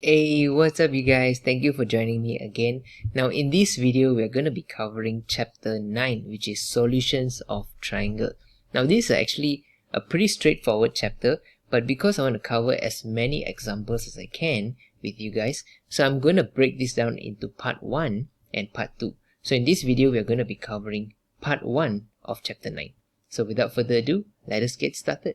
Hey, what's up you guys? Thank you for joining me again. Now in this video, we're going to be covering chapter 9, which is solutions of triangle. Now this is actually a pretty straightforward chapter, but because I want to cover as many examples as I can with you guys, so I'm going to break this down into part 1 and part 2. So in this video, we're going to be covering part 1 of chapter 9. So without further ado, let us get started.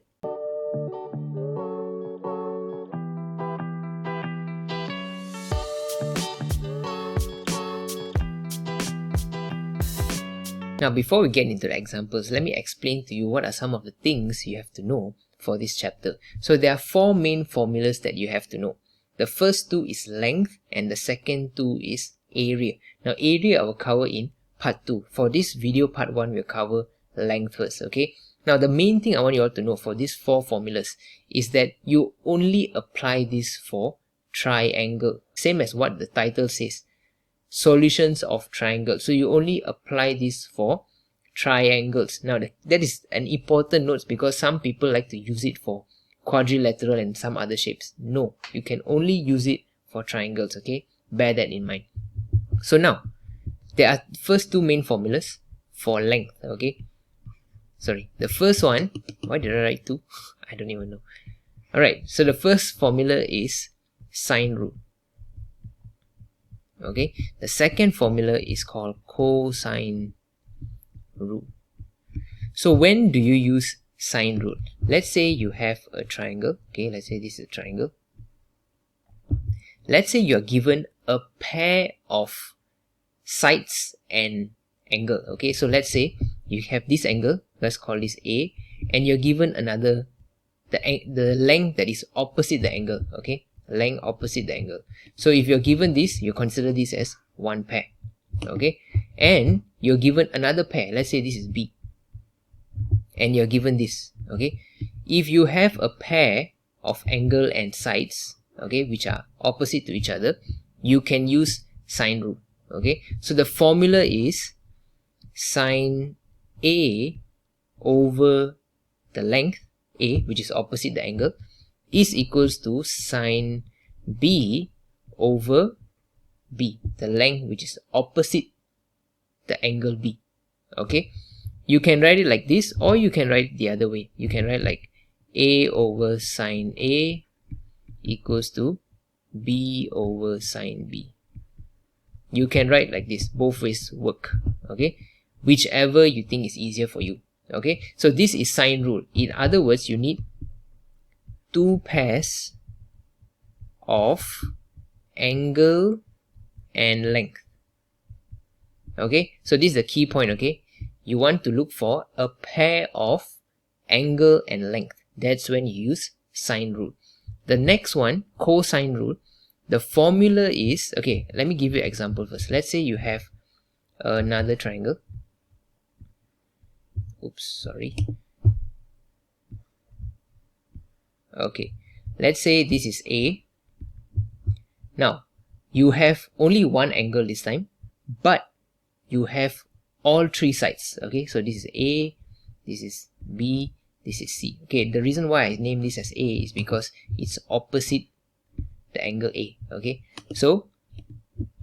Now before we get into the examples, let me explain to you what are some of the things you have to know for this chapter. So there are 4 main formulas that you have to know. The first 2 is length and the second 2 is area. Now area I will cover in part 2. For this video part 1 we'll cover length first, okay? Now the main thing I want you all to know for these 4 formulas is that you only apply this for triangle. Same as what the title says. Solutions of triangle. So you only apply this for triangles. Now that is an important note because some people like to use it for quadrilateral and some other shapes. No, you can only use it for triangles, okay? Bear that in mind. So now, there are first 2 main formulas for length, okay? Sorry, the first one, why did I write 2? I don't even know. Alright, so the first formula is sine rule. Okay, the second formula is called cosine rule. So when do you use sine rule? Let's say you have a triangle. Okay, let's say this is a triangle. Let's say you are given a pair of sides and angle. Okay, so let's say you have this angle, let's call this A, and you're given another, the length that is opposite the angle. Okay, length opposite the angle. So if you're given this, you consider this as one pair, okay? And you're given another pair, let's say this is B, and you're given this, okay? If you have a pair of angle and sides, okay, which are opposite to each other, you can use sine rule, okay? So the formula is sine A over the length A, which is opposite the angle, is equals to sine B over B, the length which is opposite the angle B. Okay, you can write it like this, or you can write it the other way. You can write like A over sine A equals to B over sine B. You can write like this, both ways work, okay, whichever you think is easier for you. Okay, so this is sine rule. In other words, you need 2 pairs of angle and length. Okay, so this is the key point. Okay, you want to look for a pair of angle and length. That's when you use sine rule. The next one, cosine rule, the formula is, okay, let me give you an example first. Let's say you have another triangle. Oops, sorry. Okay, let's say this is A. Now you have only one angle this time, but you have all 3 sides. Okay, so this is A, this is B, this is C. Okay, the reason why I name this as A is because it's opposite the angle A. Okay, so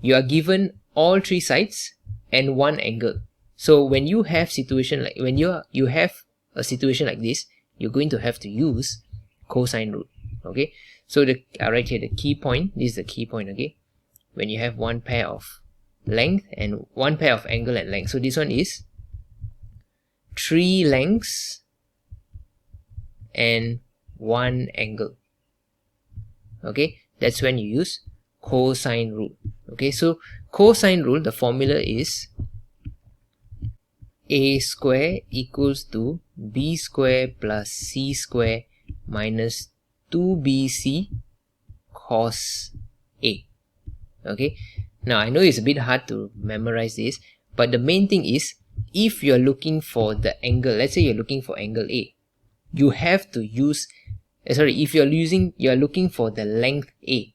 you are given all 3 sides and one angle. So when you have situation like when you have a situation like this, you're going to have to use cosine rule. Okay, so right here the key point, this is the key point. Okay, when you have one pair of length and one pair of angle and length, so this one is 3 lengths and 1 angle. Okay, that's when you use cosine rule. Okay, so cosine rule, the formula is A square equals to B square plus C square minus 2bc cos A. Okay, now I know it's a bit hard to memorize this, but the main thing is if you're looking for the angle, let's say you're looking for angle A, you have to use if you're looking for the length A,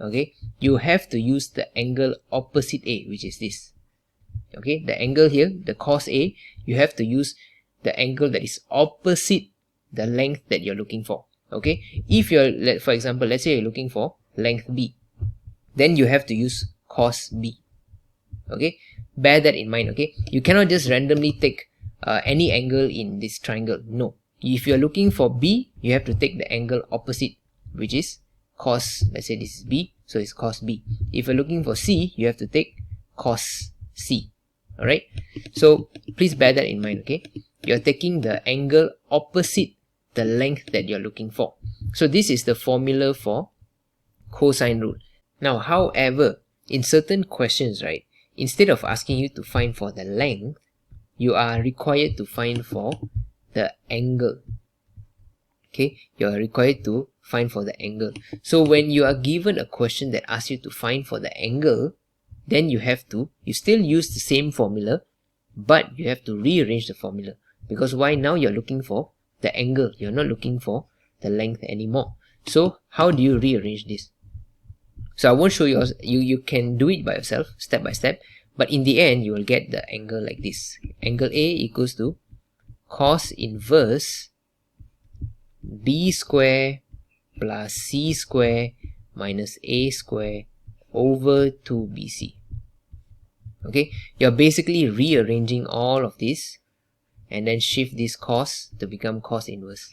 okay, you have to use the angle opposite A, which is this. Okay, the angle here, the cos A, you have to use the angle that is opposite the length that you're looking for. Okay, if you're, for example, let's say you're looking for length B, then you have to use cos B. Okay, bear that in mind. Okay, you cannot just randomly take any angle in this triangle. No, if you're looking for B, you have to take the angle opposite, which is cos, let's say this is B, so it's cos B. If you're looking for C, you have to take cos C. Alright, so please bear that in mind. Okay, you're taking the angle opposite the length that you're looking for. So this is the formula for cosine rule. Now, however, in certain questions, right, instead of asking you to find for the length, you are required to find for the angle. Okay, you are required to find for the angle. So when you are given a question that asks you to find for the angle, then you still use the same formula, but you have to rearrange the formula. Because why? Now you're looking for the angle, you're not looking for the length anymore. So how do you rearrange this? So I won't show you, you can do it by yourself, step by step, but in the end you will get the angle like this. Angle A equals to cos inverse B square plus C square minus A square over 2BC. Okay, you're basically rearranging all of this and then shift this cos to become cos inverse,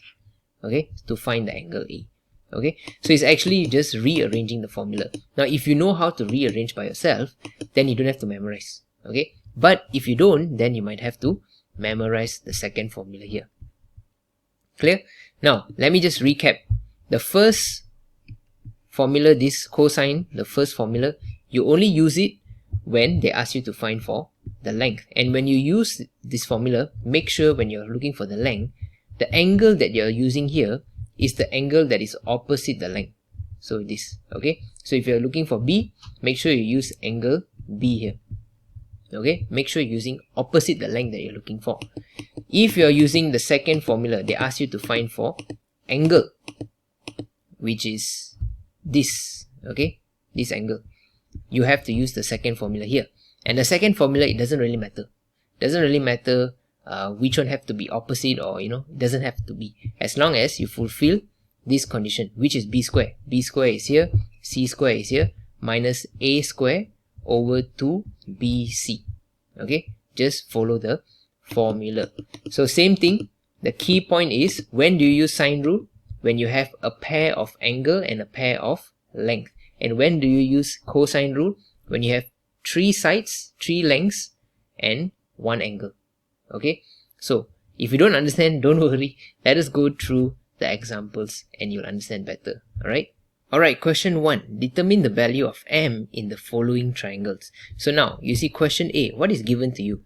okay, to find the angle A. Okay, so it's actually just rearranging the formula. Now if you know how to rearrange by yourself, then you don't have to memorize. Okay, but if you don't, then you might have to memorize the second formula here. Clear? Now let me just recap. The first formula, this cosine, the first formula, you only use it when they ask you to find for the length. And when you use this formula, make sure when you're looking for the length, the angle that you're using here is the angle that is opposite the length. So this, okay, so if you're looking for B, make sure you use angle B here. Okay, make sure you're using opposite the length that you're looking for. If you're using the second formula, they ask you to find for angle, which is this, okay, this angle, you have to use the second formula here. And the second formula, it doesn't really matter. It doesn't really matter which one have to be opposite, or it doesn't have to be, as long as you fulfill this condition, which is B square. B square is here, C square is here, minus A square over 2BC. Okay, just follow the formula. So same thing, the key point is, when do you use sine rule? When you have a pair of angle and a pair of length. And when do you use cosine rule? When you have 3 sides, 3 lengths and 1 angle. Okay, so if you don't understand, don't worry, let us go through the examples and you'll understand better. Alright, question 1. Determine the value of m in the following triangles. So now, you see question A, what is given to you?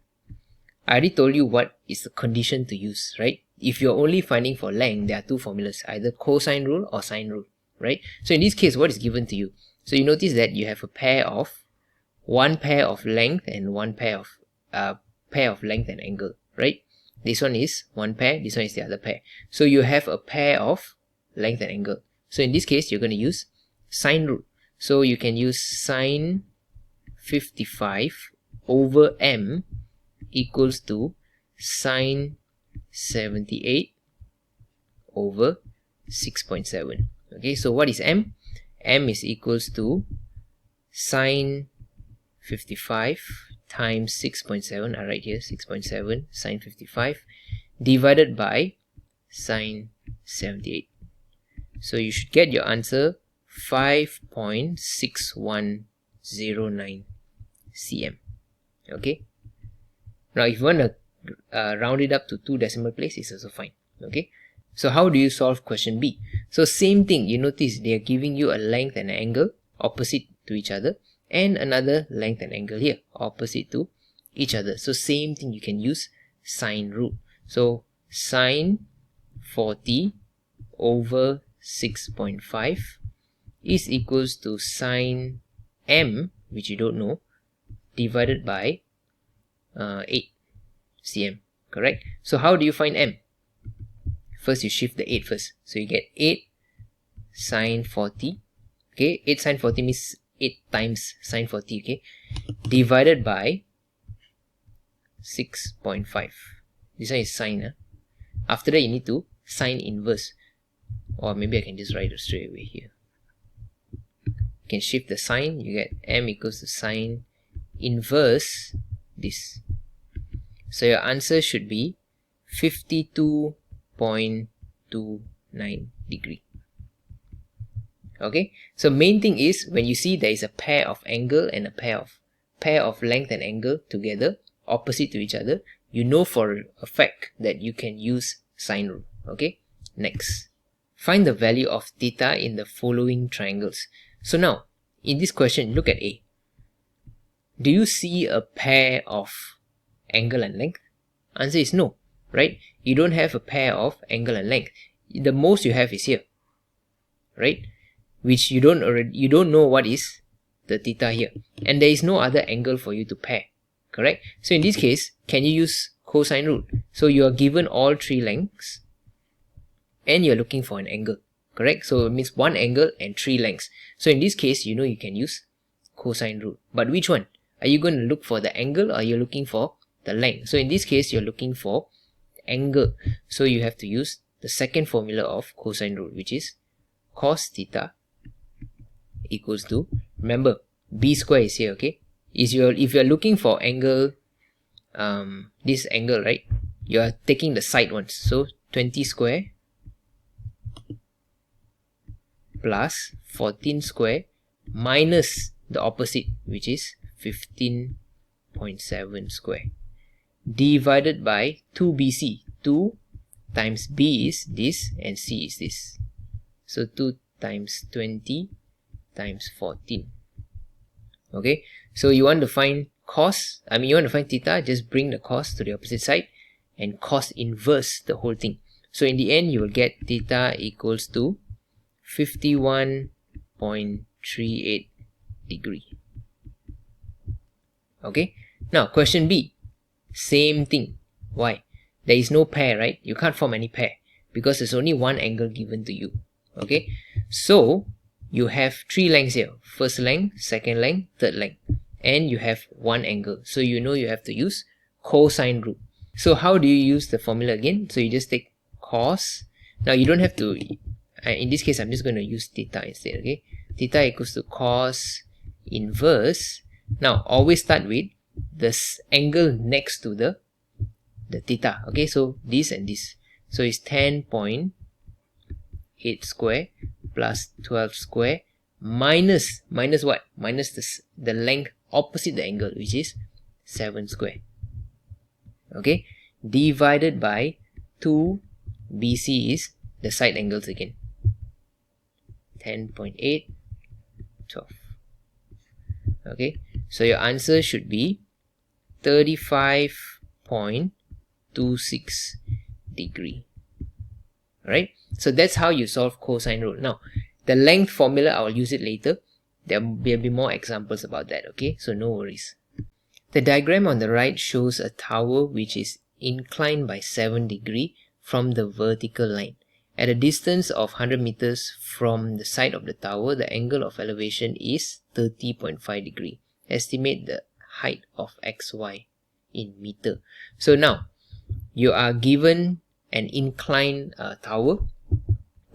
I already told you what is the condition to use, right? If you're only finding for length, there are 2 formulas, either cosine rule or sine rule, right? So in this case, what is given to you? So you notice that you have one pair of length and one pair of length and angle, right? This one is one pair, this one is the other pair. So you have a pair of length and angle. So in this case, you're going to use sine rule. So you can use sine 55 over m equals to sine 78 over 6.7. Okay, so what is m? M is equals to sine 55 times 6.7, I write here 6.7 sine 55 divided by sine 78. So you should get your answer 5.6109 cm. Okay, now if you want to round it up to 2 decimal places, it's also fine. Okay, so how do you solve question B? So same thing, you notice they are giving you a length and an angle opposite to each other, and another length and angle here opposite to each other. So same thing, you can use sine rule. So sine 40 over 6.5 is equals to sine m, which you don't know, divided by 8 cm, correct? So how do you find m? First you shift the 8 first, so you get 8 sine 40, okay, 8 sine 40 means 8 times sine 40, okay, divided by 6.5. This one is sine. After that you need to sine inverse, or maybe I can just write it straight away here. you can shift the sign, you get m equals to sine inverse this. So your answer should be 52.29 degree. Okay, so main thing is when you see there is a pair of angle and a pair of length and angle together opposite to each other, you know for a fact that you can use sine rule. Okay, next, find the value of theta in the following triangles. So now in this question, look at A. Do you see a pair of angle and length? Answer is no, right? You don't have a pair of angle and length. The most you have is here, right? Which you don't know what is the theta here, and there is no other angle for you to pair, correct? So in this case, can you use cosine rule? So you are given all three lengths and you're looking for an angle, correct? So it means one angle and three lengths. So in this case, you know you can use cosine rule. But which one? Are you going to look for the angle or you're looking for the length? So in this case, you're looking for angle. So you have to use the second formula of cosine rule, which is cos theta equals to, remember, b square is here, okay? If you're looking for angle, this angle, right? You are taking the side ones. So 20 square plus 14 square minus the opposite, which is 15.7 square, divided by 2bc. 2 times b is this and c is this. So 2 times 20 times 14. Okay, so you want to find you want to find theta, just bring the cos to the opposite side and cos inverse the whole thing. So in the end, you will get theta equals to 51.38 degree. Okay, now question B, same thing. Why? There is no pair, right? You can't form any pair because there's only one angle given to you. Okay, so you have three lengths here: first length, second length, third length, and you have one angle. So you know you have to use cosine rule. So how do you use the formula again? So you just take cos. Now you don't have to, in this case I'm just going to use theta instead. Okay, theta equals to cos inverse. Now always start with this angle next to the theta. Okay, so this and this. So it's 10.8 square plus 12 square minus what? Minus the length opposite the angle, which is 7 square. Okay, divided by 2 BC is the side angles again. 10.8, 12. Okay, so your answer should be 35.26 degree. Right? So that's how you solve cosine rule. Now, the length formula, I will use it later. There will be more examples about that. Okay, so no worries. The diagram on the right shows a tower which is inclined by 7 degrees from the vertical line. At a distance of 100 meters from the side of the tower, the angle of elevation is 30.5 degree. Estimate the height of xy in meter. So now, you are given an inclined tower.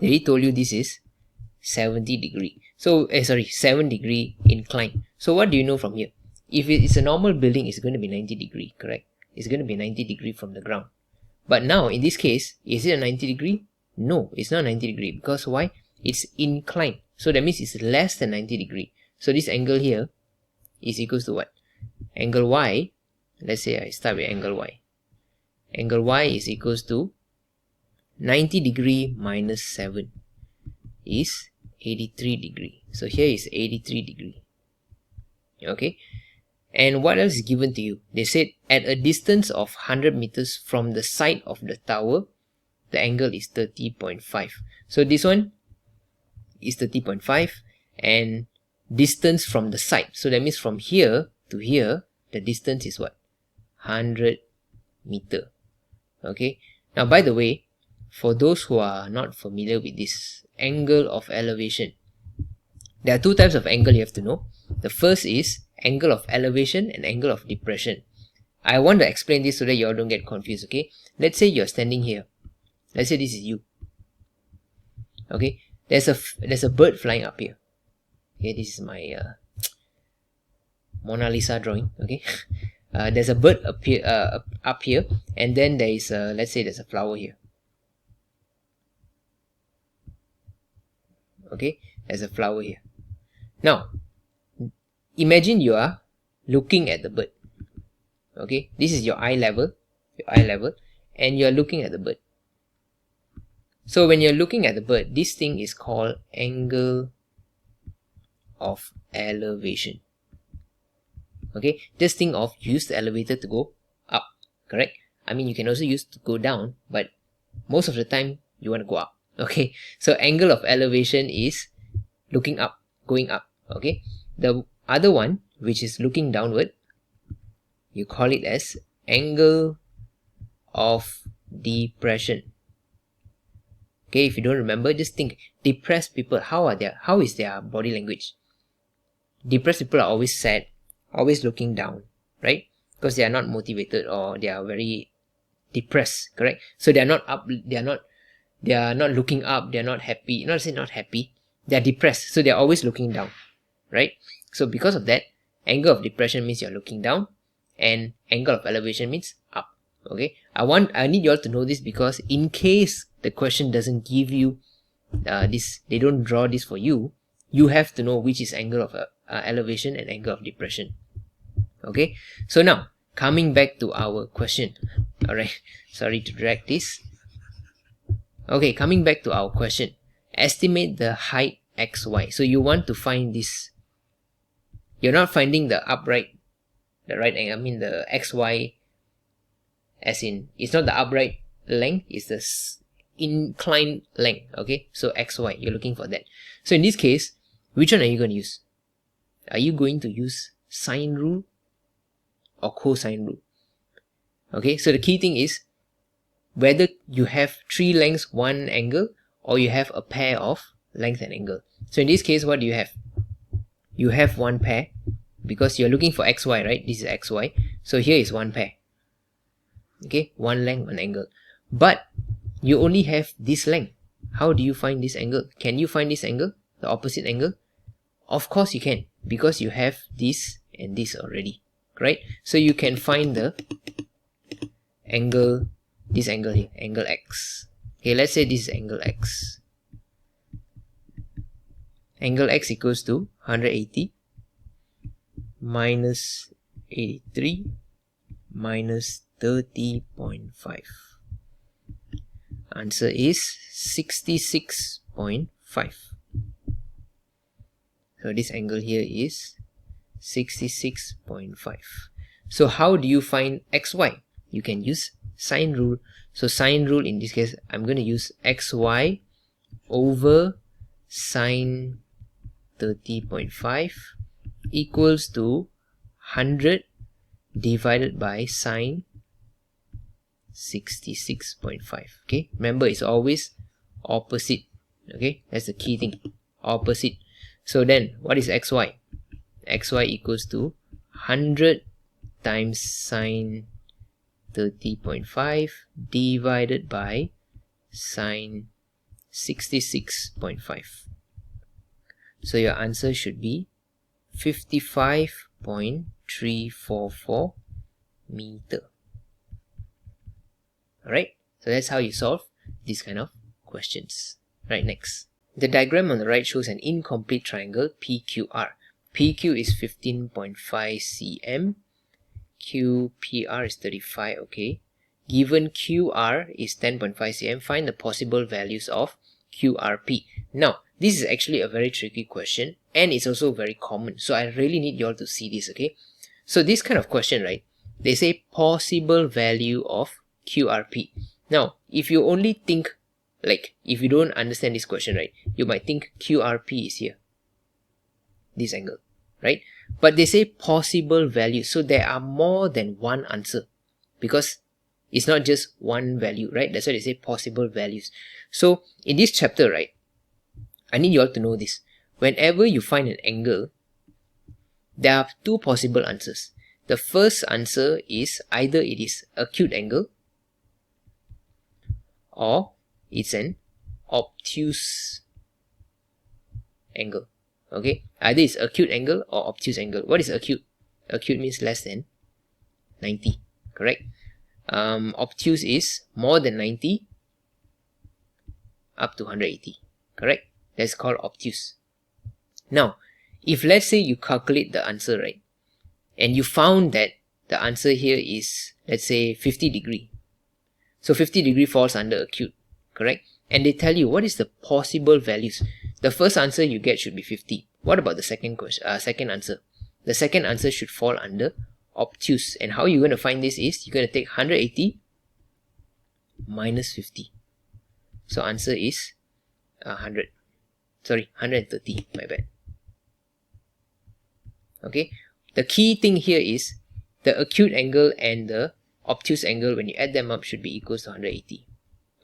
They already told you this is 70 degree. So, 7 degree incline. So what do you know from here? If it's a normal building, it's going to be 90 degree, correct? It's going to be 90 degree from the ground. But now, in this case, is it a 90 degree? No, it's not 90 degree. Because why? It's inclined. So that means it's less than 90 degree. So this angle here is equals to what? Angle y, let's say I start with angle y. Angle y is equals to 90 degree minus 7 is 83 degree. So here is 83 degree. Okay. And what else is given to you? They said at a distance of 100 meters from the side of the tower, the angle is 30.5. So this one is 30.5 and distance from the side. So that means from here to here, the distance is what? 100 meter. Okay. Now, by the way, for those who are not familiar with this angle of elevation, there are two types of angle you have to know. The first is angle of elevation and angle of depression. I want to explain this so that you all don't get confused. Okay, let's say you're standing here. Let's say this is you. Okay, there's a bird flying up here. Okay, this is my Mona Lisa drawing. Okay, there's a bird up here, and then there is let's say there's a flower here. Okay, there's a flower here. Now imagine you are looking at the bird. Okay, this is your eye level, and you're looking at the bird. So when you're looking at the bird, this thing is called angle of elevation. Okay, just think of use the elevator to go up, correct? I mean, you can also use to go down, but most of the time you want to go up. Okay, so angle of elevation is looking up, going up. Okay, the other one, which is looking downward, you call it as angle of depression. Okay, if you don't remember, just think, depressed people, how is their body language? Depressed people are always sad, always looking down, right? Because they are not motivated, or they are very depressed, correct? So they are not up, they are not looking up, they are not happy. Not say not happy, they are depressed, so they are always looking down, right? So because of that, angle of depression means you are looking down, and angle of elevation means up. Okay, I need you all to know this, because in case the question doesn't give you this, they don't draw this for you, you have to know which is angle of elevation and angle of depression. Okay, so now coming back to our question. All right, sorry to drag this. Okay, coming back to our question, estimate the height xy. So you want to find this, you're not finding the upright, the right angle, I mean the xy, as in it's not the upright length, it's the inclined length. Okay, so xy, you're looking for that. So in this case, which one are you going to use? Are you going to use sine rule or cosine rule? Okay, so the key thing is whether you have three lengths, one angle, or you have a pair of length and angle. So in this case, what do you have? You have one pair, because you're looking for xy, right? This is xy, so here is one pair. Okay, one length, one angle, but you only have this length. How do you find this angle? Can you find this angle, the opposite angle? Of course you can, because you have this and this already, right? So you can find the angle, this angle here, angle x. Okay, let's say this is angle x. Angle x equals to 180 minus 83 minus 30.5. Answer is 66.5. So this angle here is 66.5. So how do you find xy? You can use sine rule. So sine rule, in this case, I'm going to use xy over sine 30.5 equals to 100 divided by sine 66.5. Okay, remember it's always opposite. Okay, that's the key thing, opposite. So then what is xy? Xy equals to 100 times sine 30.5 divided by sine 66.5. So your answer should be 55.344 meter. Alright, so that's how you solve these kind of questions. Right, next. The diagram on the right shows an incomplete triangle PQR. PQ is 15.5 cm, QPR is 35, okay. Given QR is 10.5 cm, find the possible values of QRP. Now, this is actually a very tricky question, and it's also very common, so I really need you all to see this, okay. So this kind of question, right, they say possible value of QRP. Now, if you only think, like, if you don't understand this question, right, you might think QRP is here, this angle, right? But they say possible value, so there are more than one answer, because it's not just one value, right? That's why they say possible values. So in this chapter, right, I need you all to know this. Whenever you find an angle, there are two possible answers. The first answer is either it is acute angle or it's an obtuse angle. Okay, either it's acute angle or obtuse angle. What is acute? Acute means less than 90, correct? Obtuse is more than 90 up to 180, correct? That's called obtuse. Now, if let's say you calculate the answer, right, and you found that the answer here is, let's say, 50 degree. So 50 degree falls under acute, correct? And they tell you what is the possible values. The first answer you get should be 50. What about the second question? Second answer. The second answer should fall under obtuse. And how you're going to find this is you're going to take 180 minus 50. So answer is 130. My bad. Okay. The key thing here is the acute angle and the obtuse angle, when you add them up, should be equals to 180.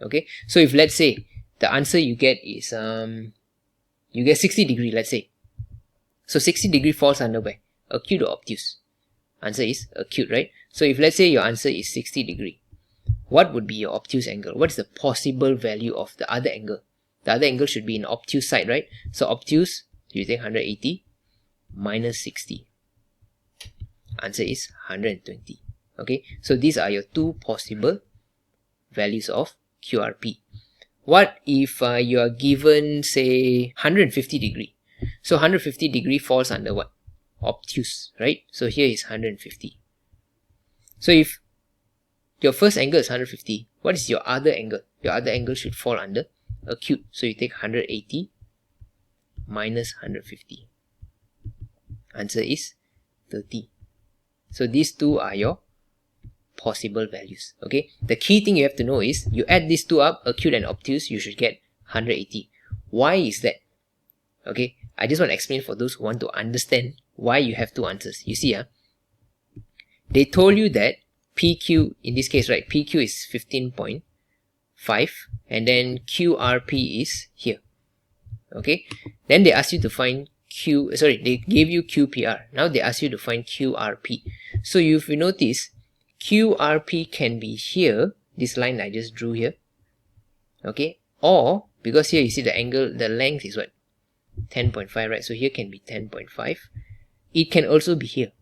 Okay. So if let's say the answer you get is you get 60 degree, let's say. So 60 degree falls under where? Acute or obtuse? Answer is acute, right? So if let's say your answer is 60 degree, what would be your obtuse angle? What is the possible value of the other angle? The other angle should be in obtuse side, right? So obtuse, you take 180 minus 60. Answer is 120. Okay, so these are your two possible values of QRP. What if you are given, say, 150 degree? So 150 degree falls under what? Obtuse, right? So here is 150. So if your first angle is 150, what is your other angle? Your other angle should fall under acute. So you take 180 minus 150. Answer is 30. So these two are your possible values. Okay, the key thing you have to know is you add these two up, acute and obtuse, you should get 180. Why is that? Okay, I just want to explain for those who want to understand why you have two answers. You see, they told you that PQ, in this case, right, PQ is 15.5 and then QRP is here. Okay, then they ask you to find they gave you QPR. Now they ask you to find QRP. So if you notice, QRP can be here, this line I just drew here. Okay, or because here you see the angle, the length is what? 10.5, right? So here can be 10.5. It can also be here,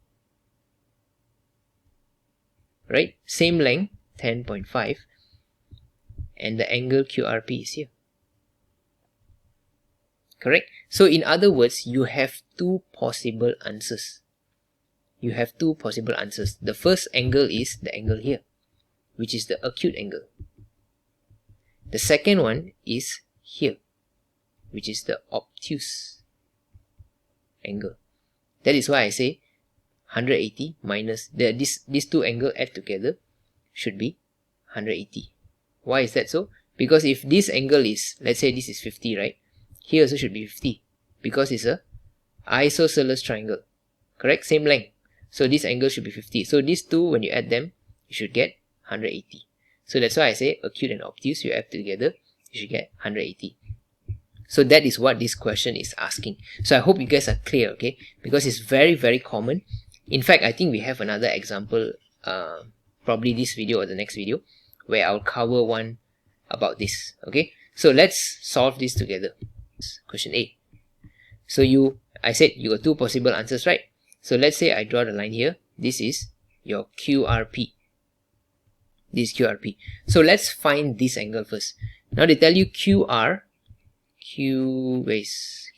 right? Same length, 10.5, and the angle QRP is here. Correct? So in other words, you have two possible answers. You have two possible answers. The first angle is the angle here, which is the acute angle. The second one is here, which is the obtuse angle. That is why I say 180 minus these two angles add together should be 180. Why is that so? Because if this angle is, let's say this is 50, right? Here also should be 50 because it's a isosceles triangle. Correct? Same length. So this angle should be 50. So these two, when you add them, you should get 180. So that's why I say acute and obtuse, you add together, you should get 180. So that is what this question is asking. So I hope you guys are clear, okay? Because it's very, very common. In fact, I think we have another example, probably this video or the next video, where I'll cover one about this, okay? So let's solve this together. Question A. So I said you got two possible answers, right? So let's say I draw the line here. This is your QRP. This is QRP. So let's find this angle first. Now they tell you QR is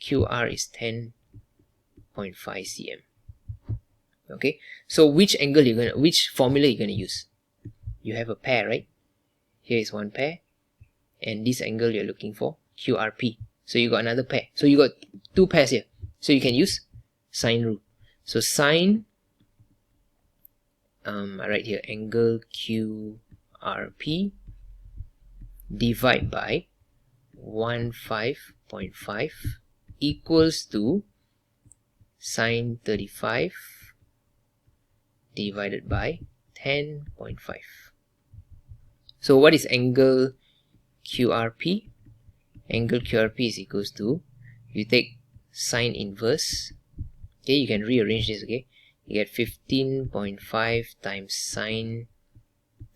10.5 cm. Okay. So which formula you're gonna use? You have a pair, right? Here is one pair, and this angle you're looking for, QRP. So you got another pair. So you got two pairs here. So you can use sine rule. So sine, I write here angle QRP divide by 15.5 equals to sine 35 divided by 10.5. So what is angle QRP? Angle QRP is equals to, you take sine inverse. Okay, you can rearrange this, okay? You get 15.5 times sine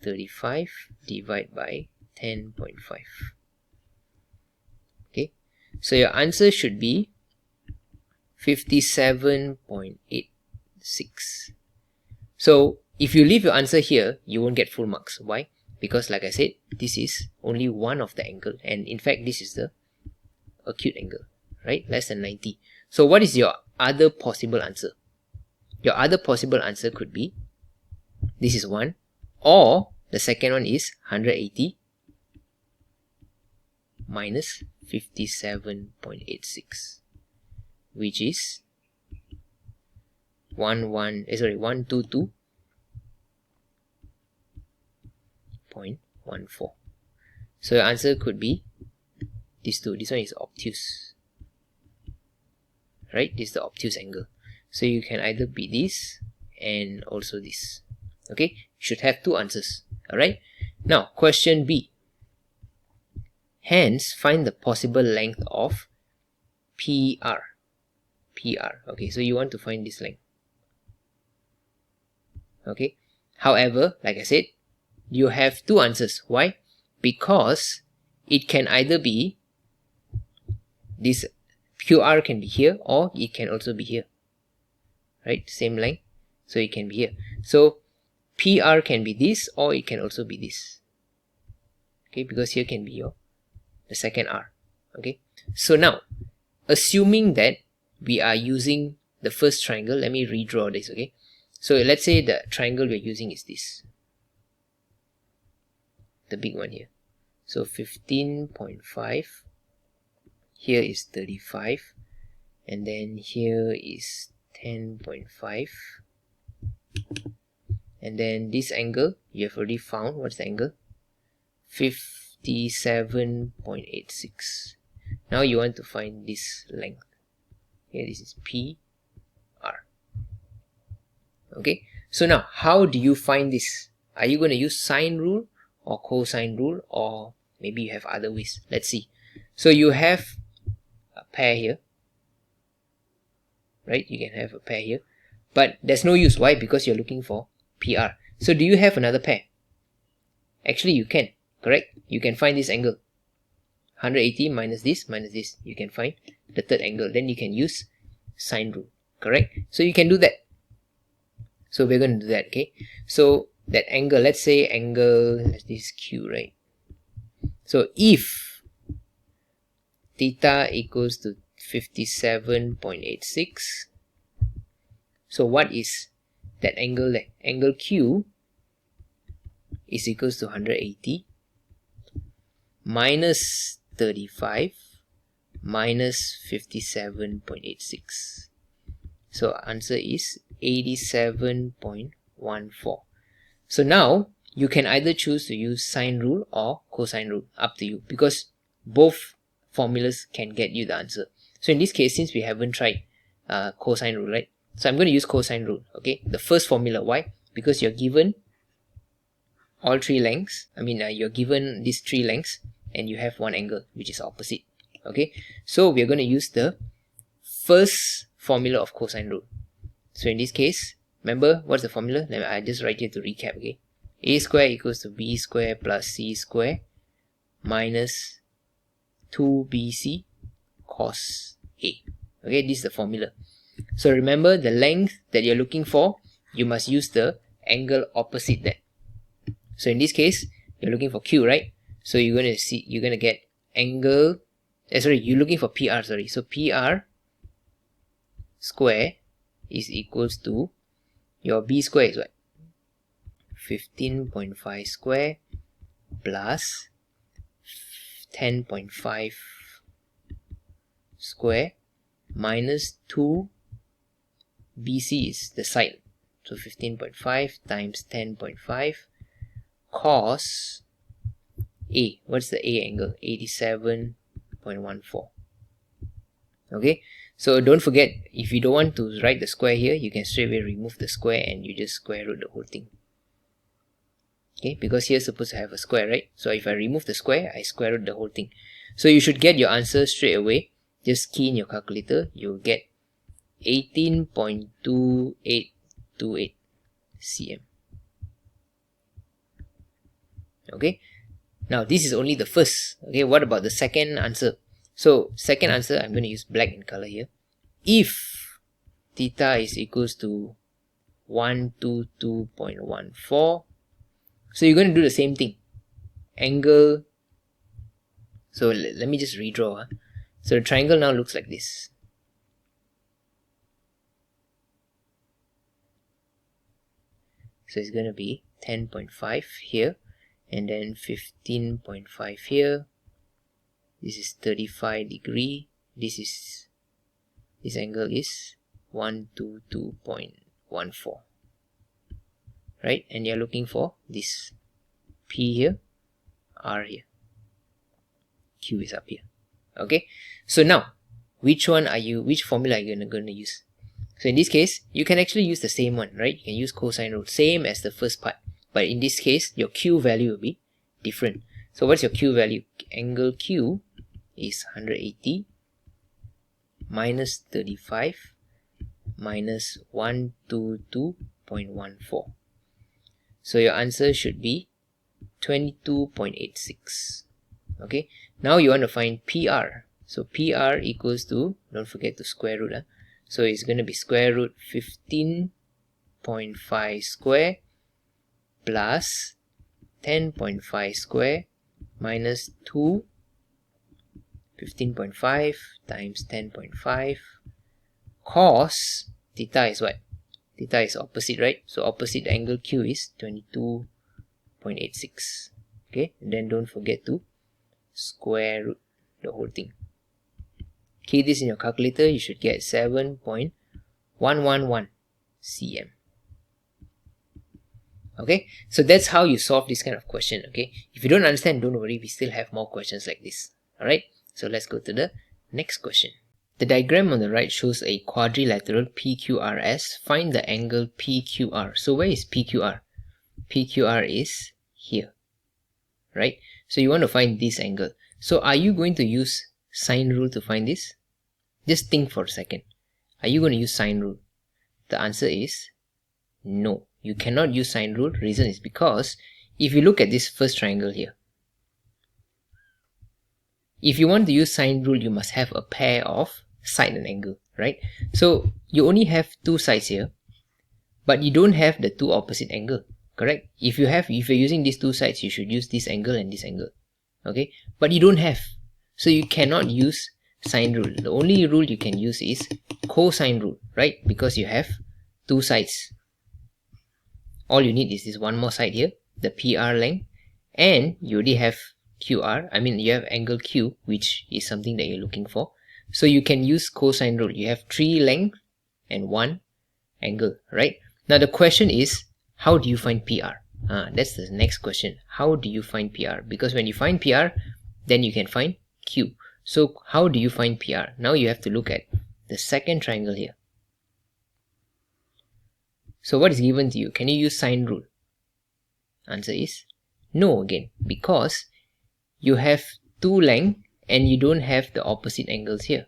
35 divided by 10.5. Okay, so your answer should be 57.86. So if you leave your answer here, you won't get full marks. Why? Because like I said, this is only one of the angle, and in fact this is the acute angle, right? Less than 90. So what is your other possible answer? Your other possible answer could be, this is 1, or the second one is 180 minus 57.86, which is 122.14. So your answer could be these two. This one is obtuse, right? This is the obtuse angle. So you can either be this and also this. Okay, you should have two answers. Alright, now question B. Hence, find the possible length of PR. Okay, so you want to find this length. Okay, however, like I said, you have two answers. Why? Because it can either be this QR can be here, or it can also be here, right? Same length, so it can be here. So PR can be this, or it can also be this. Okay, because here can be the second R. Okay, so now assuming that we are using the first triangle, let me redraw this. Okay, so let's say the triangle we're using is this, the big one here. So 15.5, here is 35, and then here is 10.5, and then this angle you have already found. What's the angle? 57.86. Now you want to find this length. Here, this is PR. Okay, so now how do you find this? Are you going to use sine rule or cosine rule, or maybe you have other ways? Let's see. So you have a pair here, right? You can have a pair here, but there's no use. Why? Because you're looking for PR. So do you have another pair? Actually, you can, correct? You can find this angle, 180 minus this, you can find the third angle. Then you can use sine rule, correct? So you can do that. So we're going to do that. Okay, so that angle, let's say angle, this is Q, right? So if theta equals to 57.86, so what is that angle there? Angle Q is equals to 180 minus 35 minus 57.86. So answer is 87.14. So now you can either choose to use sine rule or cosine rule, up to you, because both formulas can get you the answer. So in this case, since we haven't tried cosine rule, right? So I'm going to use cosine rule. Okay, the first formula. Why? Because you're given all three lengths. You're given these three lengths, and you have one angle which is opposite. Okay, so we're going to use the first formula of cosine rule. So in this case, remember what's the formula? I just write here to recap. Okay, a square equals to b square plus c square minus 2bc cos a. Okay, this is the formula. So remember, the length that you're looking for, you must use the angle opposite that. So in this case, you're looking for Q, right? So you're going to get angle, you're looking for PR, So PR square is equals to, your B square is what? 15.5 square plus 10.5 square minus 2 BC is the side. So 15.5 times 10.5 cos A. What's the A angle? 87.14. Okay, so don't forget, if you don't want to write the square here, you can straight away remove the square and you just square root the whole thing. Okay, because here is supposed to have a square, right? So if I remove the square, I square root the whole thing. So you should get your answer straight away. Just key in your calculator, you'll get 18.2828 cm. Okay, now this is only the first. Okay, what about the second answer? So second answer, I'm going to use black in color here. if theta is equals to 122.14, so you're going to do the same thing. Angle, so let me just redraw. So the triangle now looks like this. So it's going to be 10.5 here, and then 15.5 here. This is 35 degree. This angle is 122.14, right? And you're looking for this P here, R here, Q is up here. Okay, so now which formula are you going to use? So in this case, you can actually use the same one, right? You can use cosine rule, same as the first part, but in this case your Q value will be different. So what's your Q value? Angle Q is 180 minus 35 minus 122.14. So your answer should be 22.86. Okay, now you want to find PR. So PR equals to, don't forget to square root. So it's going to be square root 15.5 square plus 10.5 square minus 2. 15.5 times 10.5 cos theta is what? Theta is opposite, right? So opposite angle Q is 22.86. Okay, and then don't forget to square root the whole thing. Key this in your calculator, you should get 7.111 cm. Okay, so that's how you solve this kind of question. Okay, if you don't understand, don't worry, we still have more questions like this. Alright, so let's go to the next question. The diagram on the right shows a quadrilateral PQRS. Find the angle PQR. So where is PQR? PQR is here, right? So you want to find this angle. So are you going to use sine rule to find this? Just think for a second. Are you going to use sine rule? The answer is no. You cannot use sine rule. Reason is because if you look at this first triangle here, if you want to use sine rule, you must have a pair of side and angle, right? So you only have two sides here, but you don't have the two opposite angle, correct? If you're using these two sides, you should use this angle and this angle, okay? But you don't have, so you cannot use sine rule. The only rule you can use is cosine rule, right? Because you have two sides. All you need is this one more side here, the PR length, and you already have QR, I mean you have angle Q, which is something that you're looking for. So you can use cosine rule. You have 3 length and 1 angle, right? Now the question is, how do you find PR? That's the next question. How do you find PR? Because when you find PR, then you can find Q. So how do you find PR? Now you have to look at the second triangle here. So what is given to you? Can you use sine rule? Answer is no again, because you have 2 length and you don't have the opposite angles here.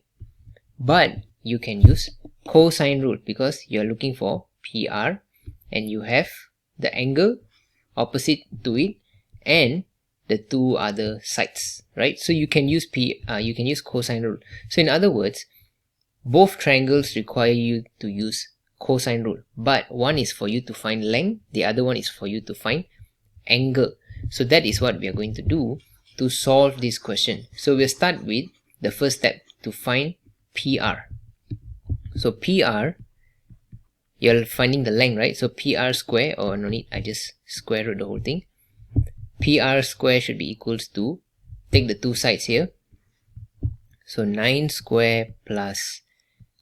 But you can use cosine rule because you are looking for PR and you have the angle opposite to it and the 2 other sides, right? So you can use cosine rule. So in other words, both triangles require you to use cosine rule, but one is for you to find length, the other one is for you to find angle. So that is what we are going to do to solve this question. So we'll start with the first step, to find PR. So PR, you're finding the length, right? So PR square, or no need, I just square root the whole thing. PR square should be equals to, take the 2 sides here, so 9 square plus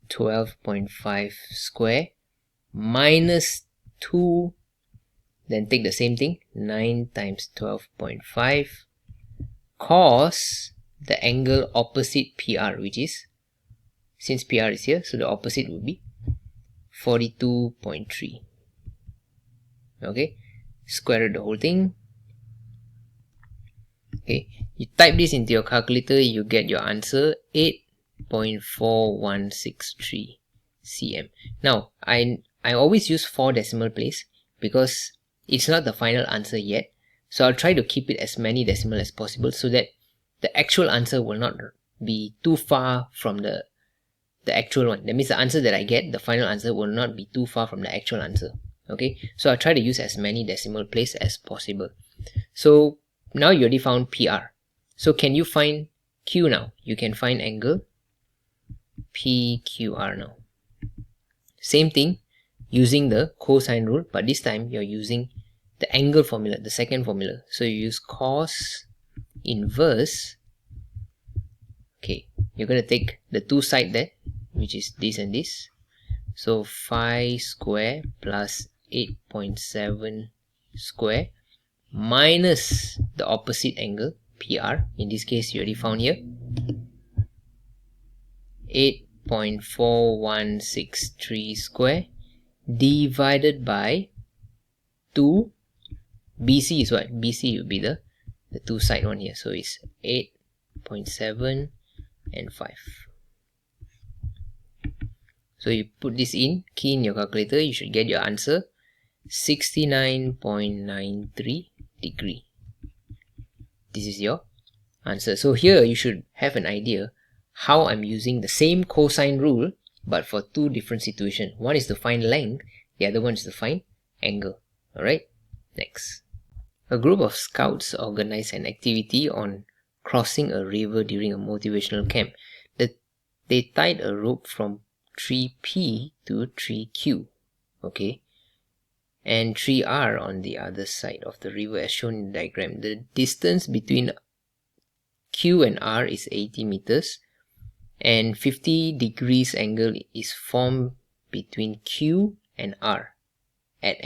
12.5 square minus 2, then take the same thing, 9 times 12.5 cos the angle opposite PR, which is, since PR is here, so the opposite would be 42.3. Okay, square root the whole thing. Okay, you type this into your calculator, you get your answer 8.4163 cm. Now I always use 4 decimal place because it's not the final answer yet, so I'll try to keep it as many decimal as possible so that the actual answer will not be too far from the the actual one. That means the answer that I get, the final answer, will not be too far from the actual answer. Okay, so I'll try to use as many decimal places as possible. So now you already found PR. So can you find Q now? You can find angle PQR now. Same thing using the cosine rule, but this time you're using the angle formula, the second formula. So you use cos inverse. Okay, you're going to take the two sides there, which is this and this. So 5 square plus 8.7 square minus the opposite angle PR. In this case, you already found here 8.4163 square divided by 2. BC is what? BC will be the two side one here. So it's 8.7 and 5. So you put this in, key in your calculator, you should get your answer 69.93 degree. This is your answer. So here you should have an idea how I'm using the same cosine rule but for two different situations. One is to find length, the other one is to find angle. Alright, next. A group of scouts organized an activity on crossing a river during a motivational camp. They tied a rope from tree P to tree Q, okay, and tree R on the other side of the river as shown in the diagram. The distance between Q and R is 80 meters and 50 degrees angle is formed between Q and R at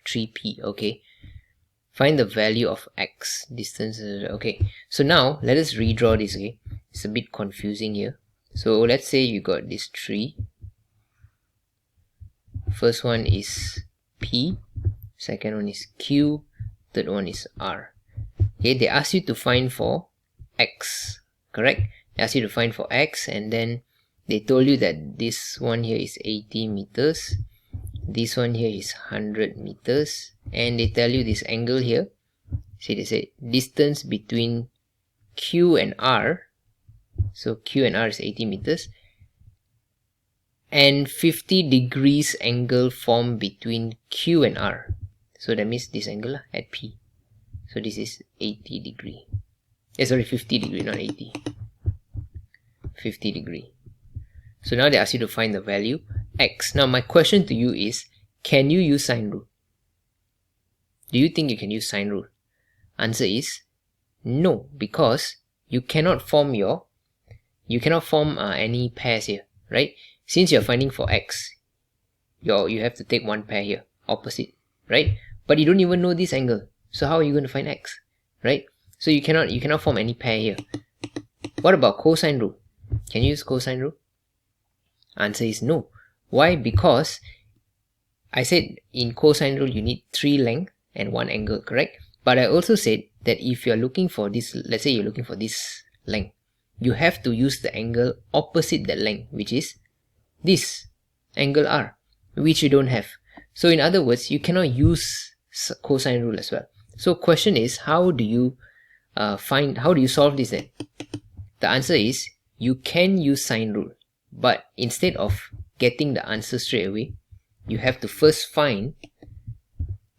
tree P. Okay, find the value of X distance. Okay, so now let us redraw this. Okay, it's a bit confusing here. So let's say you got this tree. First one is P, second one is Q, third one is R. Okay, they ask you to find for X, correct? They ask you to find for X, and then they told you that this one here is 80 meters, this one here is 100 meters, and they tell you this angle here. See, they say distance between Q and R. So Q and R is 80 meters and 50 degrees angle formed between Q and R. So that means this angle at P. So this is 80 degree. Sorry, 50 degree, not 80. 50 degree. So now they ask you to find the value X. Now my question to you is, can you use sine rule? Do you think you can use sine rule? Answer is no, because you cannot form any pairs here, right? Since you're finding for X, you have to take one pair here, opposite, right? But you don't even know this angle, so how are you going to find X, right? So you cannot form any pair here. What about cosine rule? Can you use cosine rule? Answer is no. Why? Because I said in cosine rule you need 3 length and 1 angle, correct? But I also said that if you're looking for this, let's say you're looking for this length, you have to use the angle opposite that length, which is this angle R, which you don't have. So in other words, you cannot use cosine rule as well. So question is, how do you solve this then? The answer is you can use sine rule, but instead of getting the answer straight away, you have to first find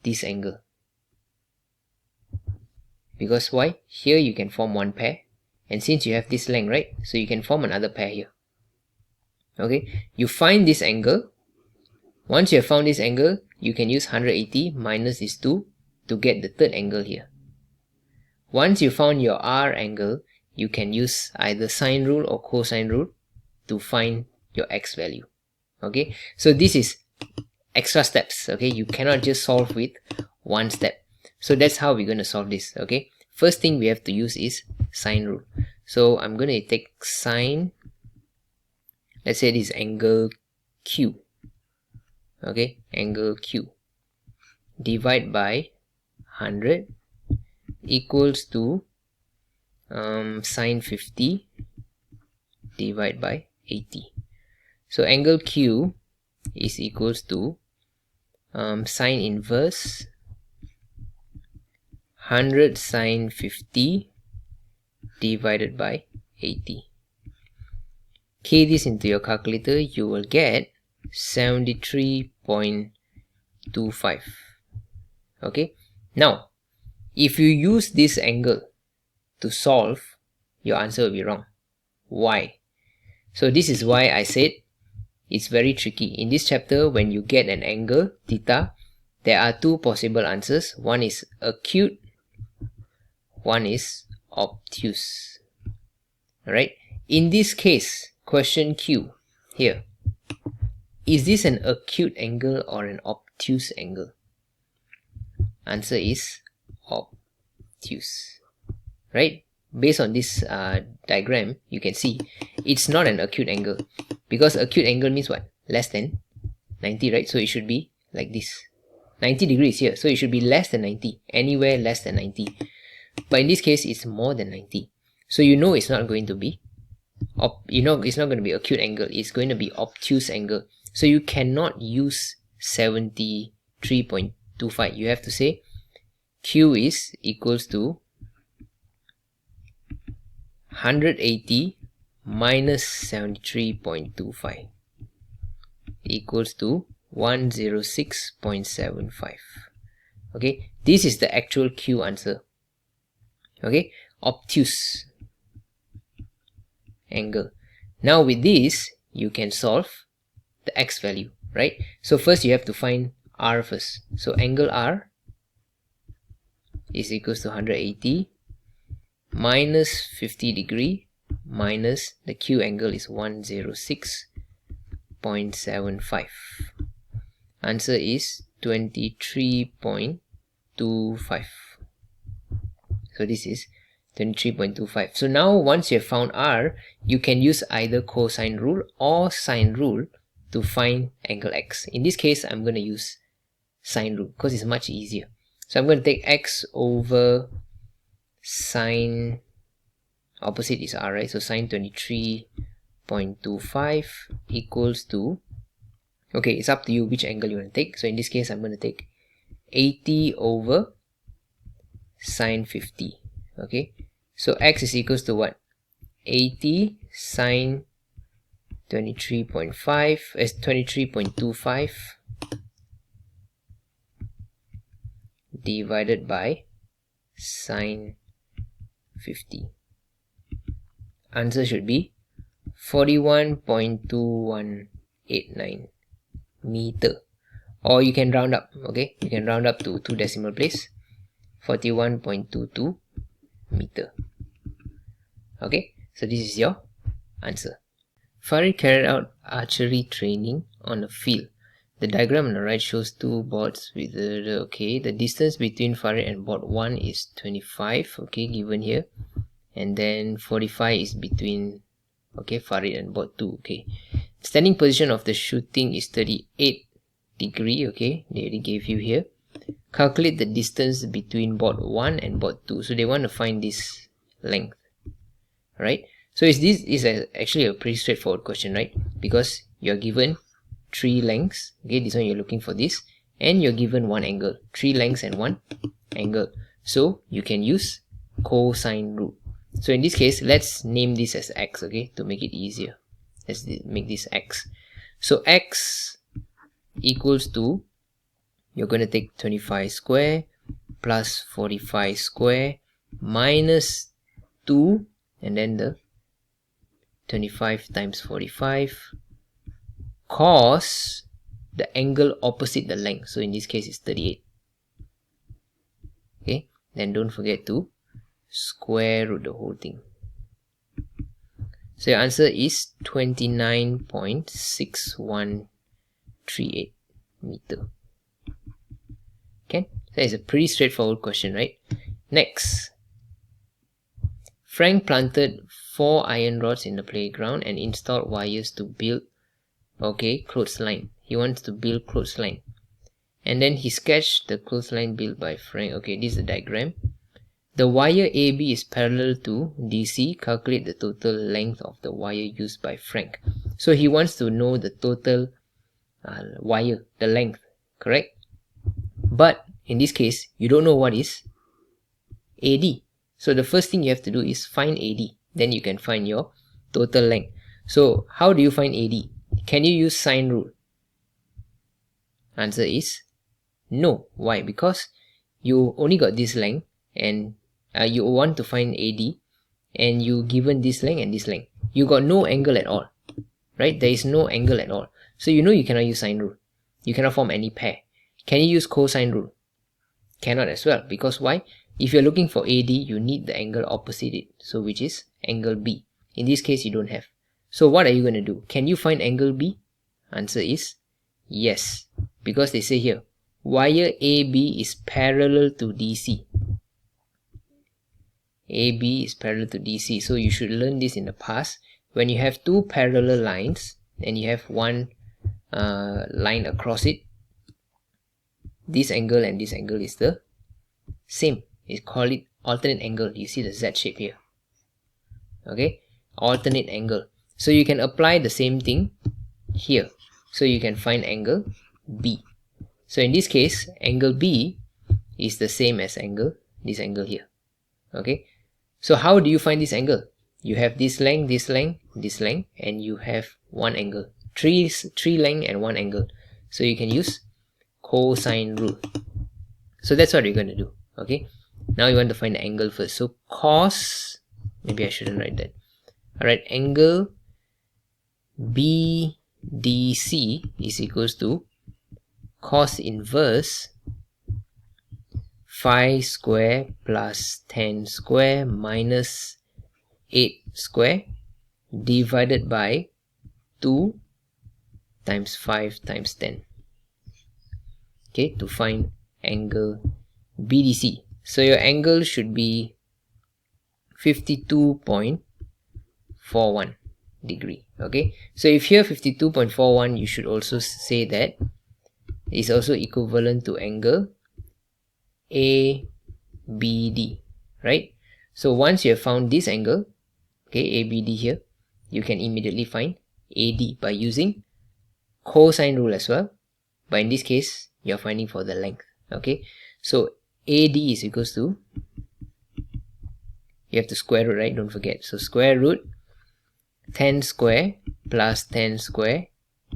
this angle. Because why? Here you can form one pair, and since you have this length, right, so you can form another pair here. Okay, you find this angle. Once you have found this angle, you can use 180 minus these 2 to get the third angle here. Once you found your R angle, you can use either sine rule or cosine rule to find your X value. Okay, so this is extra steps. Okay, you cannot just solve with one step. So that's how we're going to solve this. Okay, first thing we have to use is sine rule. So I'm going to take sine, let's say this angle Q. Okay, angle Q, divide by 100 equals to sine 50 divide by 80. So angle Q is equals to sine inverse 100 sine 50 divided by 80. key this into your calculator, you will get 73.25. okay, now if you use this angle to solve, your answer will be wrong. Why? So this is why I said it's very tricky. In this chapter, when you get an angle theta, there are two possible answers. One is acute, one is obtuse. Alright, in this case, question Q here, is this an acute angle or an obtuse angle? Answer is obtuse. Right? Based on this diagram, you can see it's not an acute angle, because acute angle means what? Less than 90, right? So it should be like this. 90 degrees here, so it should be less than 90, anywhere less than 90. But in this case, it's more than 90. So you know it's not going to be it's not going to be acute angle, it's going to be obtuse angle. So you cannot use 73.25. You have to say Q is equals to 180 minus 73.25 equals to 106.75. okay, this is the actual Q answer. Okay, obtuse angle. Now with this, you can solve the X value, right? So first you have to find R first. So angle R is equals to 180 minus 50 degree minus the Q angle is 106.75. Answer is 23.25. So this is 23.25. So now once you have found R, you can use either cosine rule or sine rule to find angle X. In this case, I'm going to use sine rule because it's much easier. So I'm going to take X over sine, opposite is R, right? So sine 23.25 equals to, okay, it's up to you which angle you want to take. So in this case, I'm going to take 80 over sine 50. Okay, so X is equals to what? 80 sine 23.5 as 23.25 divided by sine 50. Answer should be 41.2189 meter, or you can round up. Okay, you can round up to 2 decimal place, 41.22 meter. Okay, so this is your answer. Farid carried out archery training on a field. The diagram on the right shows two boards with the distance between Farid and board 1 is 25, okay, given here, and then 45 is between Farid and board 2. Okay, standing position of the shooting is 38 degree. Okay, they already gave you here. Calculate the distance between board 1 and board 2. So they want to find this length, right? So this is actually a pretty straightforward question, right? Because you're given 3 lengths. Okay, this one you're looking for this, and you're given 1 angle, 3 lengths and 1 angle. So you can use cosine rule. So in this case, let's name this as X, okay, to make it easier. Let's make this X. So X equals to, you're going to take 25 square plus 45 square minus 2, and then the 25 times 45 cos the angle opposite the length. So in this case, it's 38. Okay, then don't forget to square root the whole thing. So your answer is 29.6138 meter. Okay, that is a pretty straightforward question, right? Next, Frank planted 4 iron rods in the playground and installed wires to build clothesline. He wants to build clothesline, and then he sketched the clothesline built by Frank. Okay, this is the diagram. The wire AB is parallel to DC. Calculate the total length of the wire used by Frank. So he wants to know the total wire, the length, correct? But in this case, you don't know what is AD. So the first thing you have to do is find AD. Then you can find your total length. So how do you find AD? Can you use sine rule? Answer is no. Why? Because you only got this length, and you want to find AD, and you given this length and this length. You got no angle at all, right? There is no angle at all. So you know you cannot use sine rule. You cannot form any pair. Can you use cosine rule? Cannot as well. Because why? If you're looking for AD, you need the angle opposite it. So which is angle B. In this case, you don't have. So what are you going to do? Can you find angle B? Answer is yes. Because they say here, wire AB is parallel to DC. AB is parallel to DC. So you should learn this in the past. When you have two parallel lines and you have one line across it, this angle and this angle is the same. We call it alternate angle. You see the Z shape here. Okay, alternate angle. So you can apply the same thing here. So you can find angle B. So in this case, angle B is the same as this angle here. Okay, so how do you find this angle? You have this length, this length, this length, and you have one angle. Three length and one angle. So you can use cosine rule. So that's what you're going to do. Okay, now you want to find the angle first. So cos, maybe I shouldn't write that. Alright, angle BDC is equals to cos inverse phi square plus 10 square minus 8 square divided by 2 times 5 times 10. Okay, to find angle BDC. So your angle should be 52.41 degree. Okay, so if here 52.41, you should also say that is also equivalent to angle ABD, right? So once you have found this angle, okay, ABD here, you can immediately find AD by using cosine rule as well. But in this case, you're finding for the length. Okay, so AD is equals to, you have to square root, right? Don't forget. So square root 10 square plus 10 square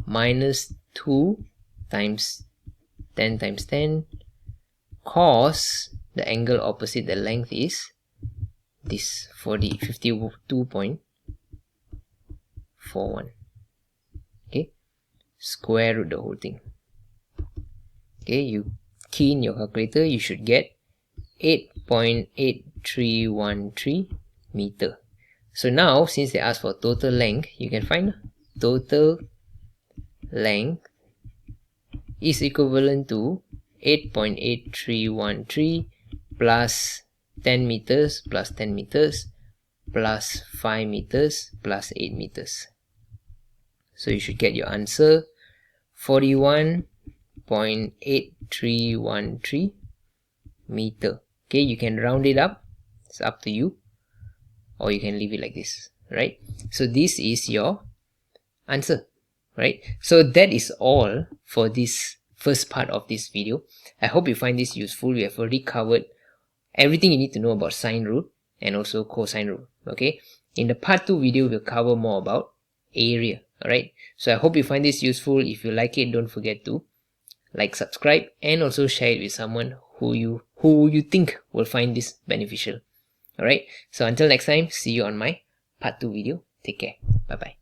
minus 2 times 10 times 10 cos the angle opposite the length is this 52.41. Okay, square root the whole thing. Okay, you key in your calculator, you should get 8.8313 meter. So now, since they ask for total length, you can find total length is equivalent to 8.8313 plus 10 meters plus 10 meters plus 5 meters plus 8 meters. So you should get your answer 41.8313 meter. Okay, you can round it up, it's up to you, or you can leave it like this, right? So this is your answer, right? So that is all for this first part of this video. I hope you find this useful. We have already covered everything you need to know about sine rule and also cosine rule. Okay, in the part 2 video, we'll cover more about area. Alright, so I hope you find this useful. If you like it, don't forget to like, subscribe, and also share it with someone who you think will find this beneficial. Alright, so until next time, see you on my part 2 video. Take care. Bye bye.